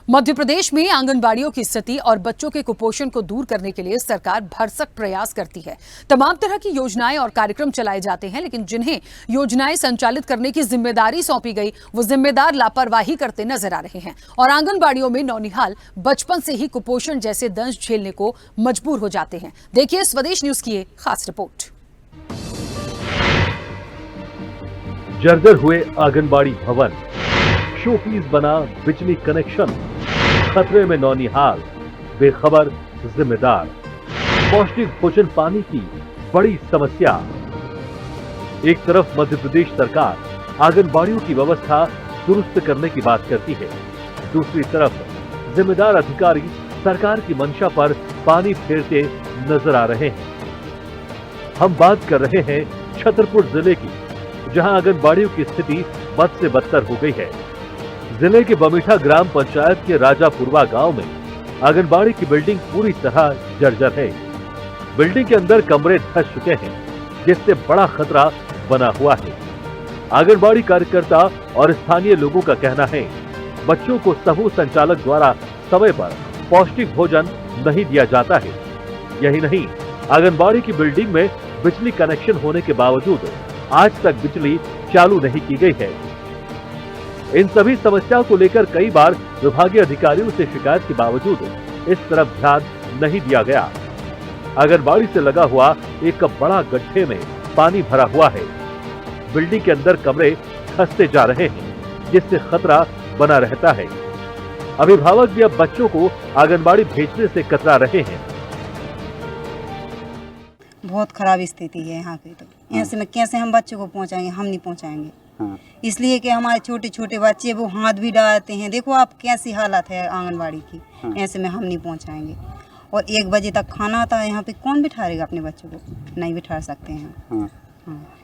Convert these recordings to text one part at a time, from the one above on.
मध्य प्रदेश में आंगनबाड़ियों की स्थिति और बच्चों के कुपोषण को दूर करने के लिए सरकार भरसक प्रयास करती है। तमाम तरह की योजनाएं और कार्यक्रम चलाए जाते हैं, लेकिन जिन्हें योजनाएं संचालित करने की जिम्मेदारी सौंपी गई, वो जिम्मेदार लापरवाही करते नजर आ रहे हैं और आंगनबाड़ियों में नौनिहाल बचपन से ही कुपोषण जैसे दंश झेलने को मजबूर हो जाते हैं। देखिए स्वदेश न्यूज की ये खास रिपोर्ट। जर्जर हुए आंगनबाड़ी भवन, शोपीस बना बिजली कनेक्शन, खतरे में नौनिहाल, बेखबर जिम्मेदार। पौष्टिक भोजन पानी की बड़ी समस्या। एक तरफ मध्य प्रदेश सरकार आंगनबाड़ियों की व्यवस्था दुरुस्त करने की बात करती है, दूसरी तरफ जिम्मेदार अधिकारी सरकार की मंशा पर पानी फेरते नजर आ रहे हैं। हम बात कर रहे हैं छतरपुर जिले की, जहां आंगनबाड़ियों की स्थिति बद से बदतर हो गई है। जिले के बमीठा ग्राम पंचायत के राजापुरवा गांव में आंगनबाड़ी की बिल्डिंग पूरी तरह जर्जर है। बिल्डिंग के अंदर कमरे धंस चुके हैं, जिससे बड़ा खतरा बना हुआ है। आंगनबाड़ी कार्यकर्ता और स्थानीय लोगों का कहना है, बच्चों को समूह संचालक द्वारा समय पर पौष्टिक भोजन नहीं दिया जाता है। यही नहीं, आंगनबाड़ी की बिल्डिंग में बिजली कनेक्शन होने के बावजूद आज तक बिजली चालू नहीं की गई है। इन सभी समस्याओं को लेकर कई बार विभागीय अधिकारियों से शिकायत के बावजूद इस तरफ ध्यान नहीं दिया गया। आंगनबाड़ी से लगा हुआ एक बड़ा गड्ढे में पानी भरा हुआ है। बिल्डिंग के अंदर कमरे धंसते जा रहे हैं, जिससे खतरा बना रहता है। अभिभावक भी अब बच्चों को आंगनबाड़ी भेजने से कतरा रहे हैं। बहुत खराब स्थिति है यहाँ पे। तो ऐसे में कैसे हम बच्चों को पहुँचाएंगे? हम नहीं पहुँचाएंगे। इसलिए कि हमारे छोटे छोटे बच्चे वो हाथ भी डालते हैं। देखो आप कैसी हालत है आंगनबाड़ी की। ऐसे में हम नहीं पहुँचाएंगे। और 1 बजे तक खाना आता है। यहाँ पे कौन बिठाएगा अपने बच्चों को? नहीं बिठा सकते हैं।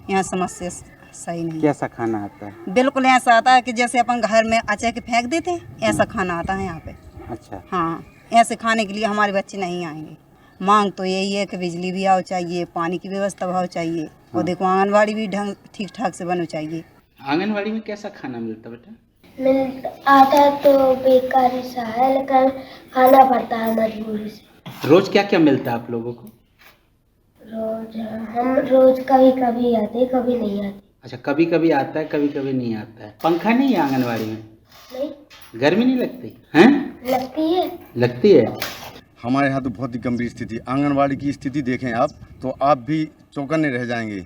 यहाँ समस्या सही नहीं। कैसा खाना आता है? बिल्कुल ऐसा आता है कि जैसे अपन घर में अचा के फेंक देते हैं, ऐसा खाना आता है यहाँ पे। अच्छा। हाँ, ऐसे खाने के लिए हमारे बच्चे नहीं आएंगे। मांग तो यही है कि बिजली भी आओ चाहिए, पानी की व्यवस्था भाव चाहिए, और देखो आंगनबाड़ी भी ढंग ठीक ठाक से बनो चाहिए। आंगनबाड़ी में कैसा खाना मिलता बेटा? आता तो बेकारी सा है, लेकिन खाना पड़ता है मजबूरी से। रोज क्या क्या मिलता है आप लोगों को? हम रोज कभी कभी आते, कभी नहीं आते। अच्छा, कभी कभी आता है, कभी कभी नहीं आता है। पंखा नहीं है आंगनबाड़ी में? नहीं। गर्मी नहीं लगती हैं? लगती है। लगती है। हमारे यहाँ तो बहुत ही गंभीर स्थिति। आंगनबाड़ी की स्थिति देखें आप तो आप भी चौकन्ने रह जाएंगे।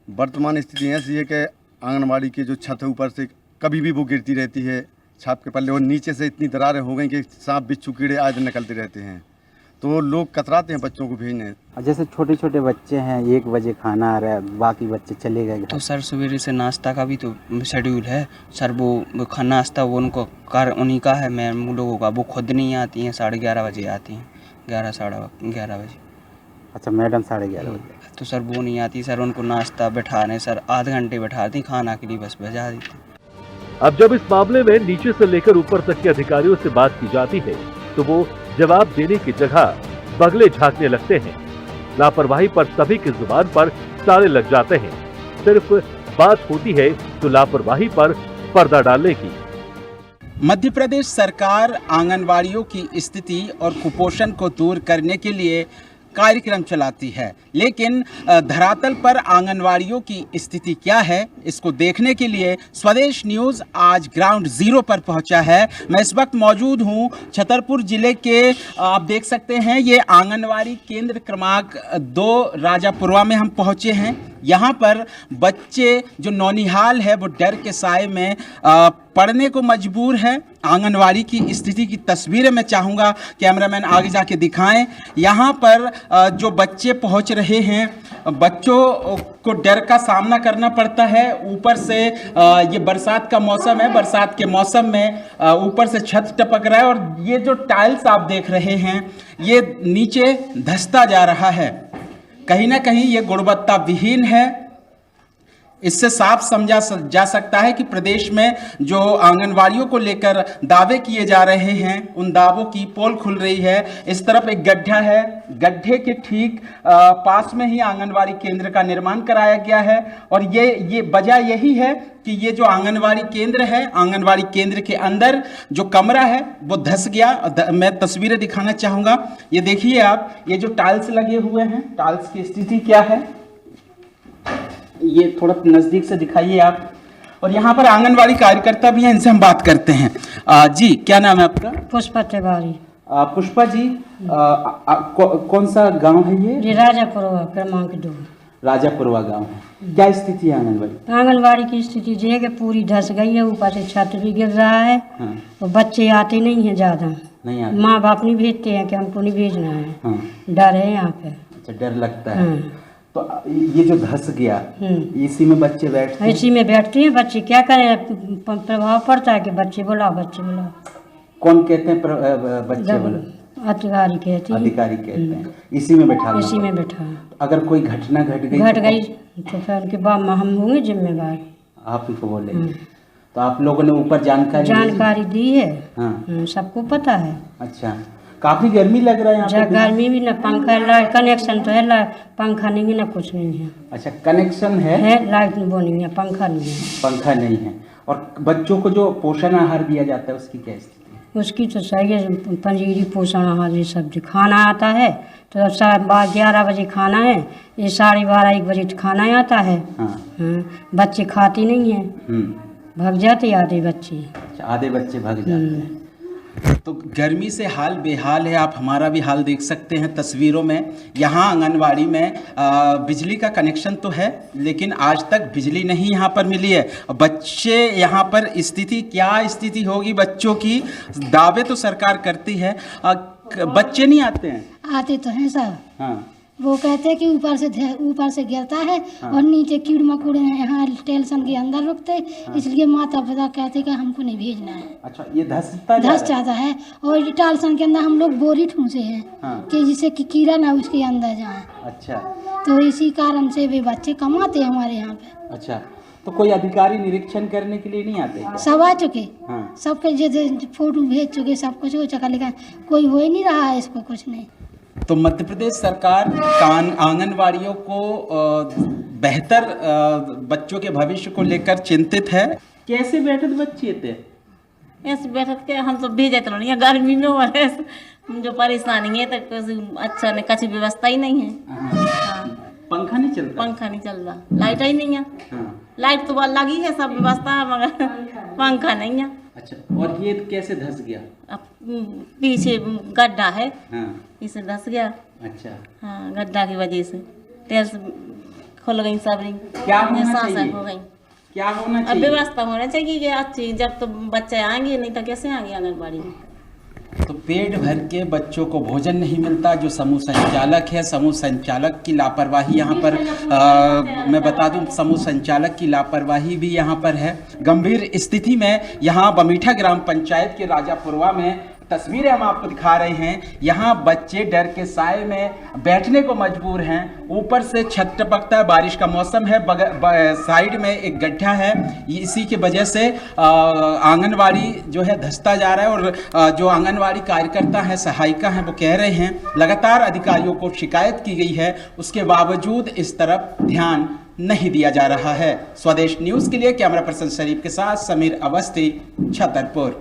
वर्तमान स्थिति ऐसी है कि आंगनबाड़ी की जो छत है ऊपर से कभी भी वो गिरती रहती है, छाप के पल्ले, और नीचे से इतनी दरारें हो गई कि सांप बिच्छू कीड़े आए दिन निकलते रहते हैं। तो लोग कतराते हैं बच्चों को भेजने। जैसे छोटे छोटे बच्चे हैं, 1 बजे खाना आ रहा है, बाकी बच्चे चले गए। तो सर सवेरे से नाश्ता का भी तो शेड्यूल है सर। वो खाना नाश्ता वो उनको कार उन्हीं का है, मैम लोगों का। वो खुद नहीं आती हैं, 11:30 बजे आती हैं, 11 साढ़े 11 बजे। अच्छा, मैडम 11:30 बजे। तो सर वो नहीं आती सर, उनको नाश्ता बैठाने सर आधे घंटे बैठाती, खाना के लिए बस भेजा देती। अब जब इस मामले में नीचे से लेकर ऊपर तक के अधिकारियों से बात की जाती है, तो वो जवाब देने की जगह बगले झांकने लगते हैं। लापरवाही पर सभी की जुबान पर ताले लग जाते हैं। सिर्फ बात होती है तो लापरवाही पर पर्दा डालने की। मध्य प्रदेश सरकार आंगनवाड़ियों की स्थिति और कुपोषण को दूर करने के लिए कार्यक्रम चलाती है, लेकिन धरातल पर आंगनवाड़ियों की स्थिति क्या है, इसको देखने के लिए स्वदेश न्यूज़ आज ग्राउंड जीरो पर पहुंचा है। मैं इस वक्त मौजूद हूं छतरपुर जिले के, आप देख सकते हैं ये आंगनवाड़ी केंद्र क्रमांक 2 राजापुरवा में हम पहुंचे हैं। यहाँ पर बच्चे जो नौनिहाल है वो डर के साए में पढ़ने को मजबूर है। आंगनवाड़ी की स्थिति की तस्वीरें मैं चाहूँगा कैमरामैन आगे जाके दिखाएं। यहाँ पर जो बच्चे पहुँच रहे हैं, बच्चों को डर का सामना करना पड़ता है। ऊपर से ये बरसात का मौसम है, बरसात के मौसम में ऊपर से छत टपक रहा है, और ये जो टाइल्स आप देख रहे हैं ये नीचे धंसता जा रहा है। कहीं ना कहीं ये गुणवत्ता विहीन है। इससे साफ समझा जा सकता है कि प्रदेश में जो आंगनवाड़ियों को लेकर दावे किए जा रहे हैं उन दावों की पोल खुल रही है। इस तरफ एक गड्ढा है, गड्ढे के ठीक पास में ही आंगनवाड़ी केंद्र का निर्माण कराया गया है और ये वजह यही है कि ये जो आंगनवाड़ी केंद्र है, आंगनवाड़ी केंद्र के अंदर जो कमरा है वो धंस गया। मैं तस्वीरें दिखाना चाहूँगा। ये देखिए आप, ये जो टाइल्स लगे हुए हैं, टाइल्स की स्थिति क्या है ये थोड़ा नज़दीक से दिखाइए आप। और यहाँ पर आंगनवाड़ी कार्यकर्ता भी हैं, इनसे हम बात करते हैं। जी, क्या नाम है आपका? पुष्पा तिवारी। पुष्पा जी, कौन सा गांव है ये? राजापुरवा क्रमांक 2। राजापुरवा गांव है। क्या स्थिति है आंगनवाड़ी? आंगनवाड़ी की स्थिति ये है कि पूरी धंस गई है, ऊपर से छत भी गिर रहा है। हाँ। और बच्चे आते नहीं हैं ज़्यादा, नहीं आते। माँ बाप नहीं भेजते हैं कि हमको नहीं भेजना है। हाँ। डर है यहाँ पे। अच्छा, डर लगता है। तो ये जो धंस गया, इसी में बच्चे बैठते हैं? इसी में बैठते हैं बच्चे। क्या करें, प्रभाव पड़ता है कि बच्चे बुलाओ, बच्चे बुलाओ। कौन कहते हैं बच्चे बुलाओ? अधिकारी कहते हैं। अधिकारी कहते हैं। इसी में बैठा? इसी में बैठा। अगर कोई घटना घट गई तो फिर उनके बाद हम होंगे जिम्मेवार। आप ही को बोलेंगे। तो आप लोगों ने ऊपर जानकारी दी है। हाँ। सबको पता है। अच्छा, काफी गर्मी लग रहा है यहाँ पे? गर्मी भी ना, पंखा लाइट कनेक्शन तो है, पंखा नहीं है ना कुछ नहीं है। अच्छा, कनेक्शन है लाइट वो नहीं है, पंखा नहीं है। पंखा नहीं है। और बच्चों को जो पोषण आहार दिया जाता है उसकी क्या स्थिति है? उसकी तो सही है, पंजीरी पोषण आहार ये सब खाना आता है तो 11 बजे खाना है, ये 12:30 1 बजे खाना आता है। हाँ। बच्चे खाते नहीं है, भाग जाते आधे बच्चे। आधे बच्चे भाग जाते हैं। तो गर्मी से हाल बेहाल है। आप हमारा भी हाल देख सकते हैं तस्वीरों में। यहाँ आंगनवाड़ी में बिजली का कनेक्शन तो है लेकिन आज तक बिजली नहीं यहाँ पर मिली है। बच्चे यहाँ पर क्या स्थिति होगी बच्चों की? दावे तो सरकार करती है, बच्चे नहीं आते हैं। आते तो हैं सर। हाँ। वो कहते हैं कि ऊपर से गिरता है। हाँ। और नीचे कीड़ मकोड़े यहाँ टेंशन के अंदर रुकते। हाँ। इसलिए माता पिता कहते कि हमको नहीं भेजना है। अच्छा, ये धस जाता है और टेंशन के अंदर हम लोग बोरी ठूंसे हैं। हाँ। कि जिससे कि कीड़ा ना उसके अंदर जाए। अच्छा, तो इसी कारण से वे बच्चे कम आते हैं हमारे यहाँ पे। अच्छा, तो कोई अधिकारी निरीक्षण करने के लिए नहीं आते? सब आ चुके। हाँ। सबके फोटो भेज चुके, सब कुछ हो चुका, लेकिन कोई हो ही नहीं रहा है इसको कुछ नहीं। तो मध्य प्रदेश सरकार आंगनवाड़ियों को बेहतर बच्चों के भविष्य को लेकर चिंतित है। कैसे बैठत बच्चे थे? ऐसे बैठत के हम तो भेजे तो नहीं, गर्मी में हो रहे जो परेशानी है तो अच्छा नहीं, कच्ची व्यवस्था ही नहीं है। हाँ। पंखा नहीं चलता? पंखा नहीं चल रहा, लाइट ही नहीं है। हाँ। लाइट तो लगी है, सब व्यवस्था है, मगर पंखा नहीं है। अच्छा, और ये कैसे धंस गया? अब पीछे गड्ढा है। हाँ। इसे धंस गया। अच्छा। हाँ, गड्ढा की वजह से टेल्स खुल गई, सब क्या होना चाहिए? हो गई। क्या होना चाहिए? अब व्यवस्था होना चाहिए कि अच्छी, जब तो बच्चे आएंगे, नहीं तो कैसे आएंगे आंगनबाड़ी में। तो पेट भर के बच्चों को भोजन नहीं मिलता। जो समूह संचालक है, समूह संचालक की लापरवाही यहाँ पर मैं बता दूं, समूह संचालक की लापरवाही भी यहाँ पर है। गंभीर स्थिति में यहाँ बमीठा ग्राम पंचायत के राजापुरवा में तस्वीरें हम आपको दिखा रहे हैं। यहाँ बच्चे डर के साए में बैठने को मजबूर हैं। ऊपर से छत टपकता है, बारिश का मौसम है, साइड में एक गड्ढा है। इसी की वजह से आंगनवाड़ी जो है धंसता जा रहा है। और जो आंगनवाड़ी कार्यकर्ता हैं, सहायिका हैं, वो कह रहे हैं लगातार अधिकारियों को शिकायत की गई है, उसके बावजूद इस तरफ ध्यान नहीं दिया जा रहा है। स्वदेश न्यूज़ के लिए कैमरा पर्सन शरीफ के साथ समीर अवस्थी, छतरपुर।